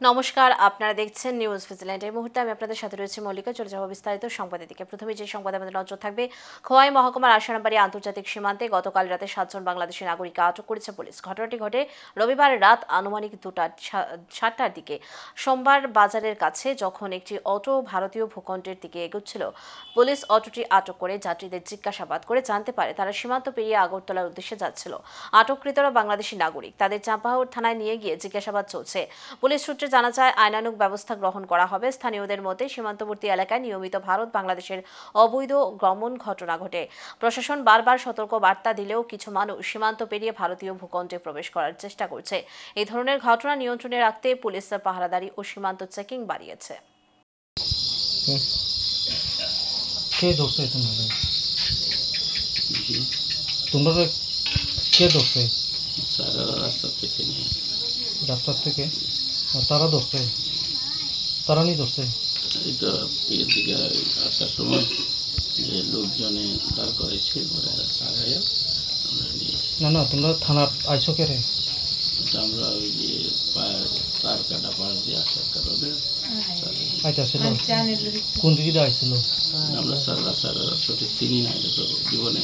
নমস্কার, আপনারা দেখছেন নিউজ ভিজিল্যান্ড। এই মুহূর্তে আমি আপনাদের সাথে রয়েছে মল্লিকা। চলে যাবো বিস্তারিত সংবাদের দিকে। প্রথমে যে সংবাদে আমাদের নজর থাকবে, খোয়াই মহকুমার আশারামবাড়ি আন্তর্জাতিক সীমান্তে গতকাল রাতে 7 জন বাংলাদেশি নাগরিককে আটক করেছে পুলিশ। ঘটনাটি ঘটে রবিবার রাত আনুমানিক 7টার দিকে। সোমবার বাজারের কাছে যখন একটি অটো ভারতীয় ভূখণ্ডের দিকে এগোচ্ছিল, পুলিশ অটোটি আটক করে যাত্রীদের জিজ্ঞাসাবাদ করে জানতে পারে তারা সীমান্ত পেরিয়ে আগরতলার উদ্দেশ্যে যাচ্ছিল। আটককৃতরা বাংলাদেশি নাগরিক। তাদের চাঁপাহাওড় থানায় নিয়ে গিয়ে জিজ্ঞাসাবাদ চলছে। পুলিশ সূত্রে জানা যায়, আইনানুগ ব্যবস্থা গ্রহণ করা হবে। স্থানীয়দের মতে সীমান্তবর্তী এলাকায় নিয়মিত ভারত বাংলাদেশের অবৈধ গমন ঘটনা ঘটে। প্রশাসন বারবার সতর্ক বার্তা দিলেও কিছু মানুষ সীমান্ত পেরিয়ে ভারতীয় ভূখণ্ডে প্রবেশ করার চেষ্টা করছে। এই ধরনের ঘটনা নিয়ন্ত্রণে রাখতে পুলিশ পাহারাদারি ও সীমান্ত চেকিং বাড়িয়েছে। কে ধরছে তোমরা কে ধরছে? রাস্তার থেকে তারা ধরছে, তারা নিয়ে ধরছে। এটা এর দিকে আসার সময় যে লোকজনে দাঁড় করেছে ওরা সারাইয়া আমরা নিয়েছি। না তোমরা থানার আইসো কে রে? আমরা ওই যে তার কাটা পাশ দিয়ে আসার কারণে আইতাছিল। কোন দিকে দিয়ে আইছিল? আমরা সারা সঠিক চিনি না। এটা তো জীবনে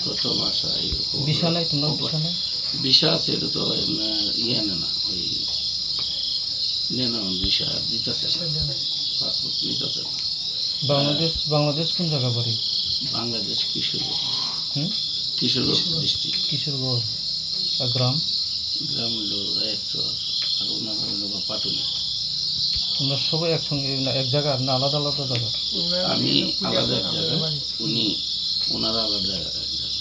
প্রথম আসা এরকম। বিষা নাই তোমরা? বিষা নাই? বিষা আছে, এটা তো ইয়ে নেয় না, ওই নেনা বিষা দিতেছে না, পাসপোর্ট নিতেছে না। বাংলাদেশ কোন জায়গা বাড়ি? বাংলাদেশ কিশোরগঞ্জ। কিশোরগঞ্জ ডিস্ট্রিক্ট। কিশোরগঞ্জ। আর গ্রাম গ্রাম হলো রায়চর, আর ওনার হলো পাটুলি। তোমরা সবাই একসঙ্গে এক জায়গার না আলাদা আলাদা জায়গা? আমি আলাদা এক জায়গায়, উনি ওনারা আলাদা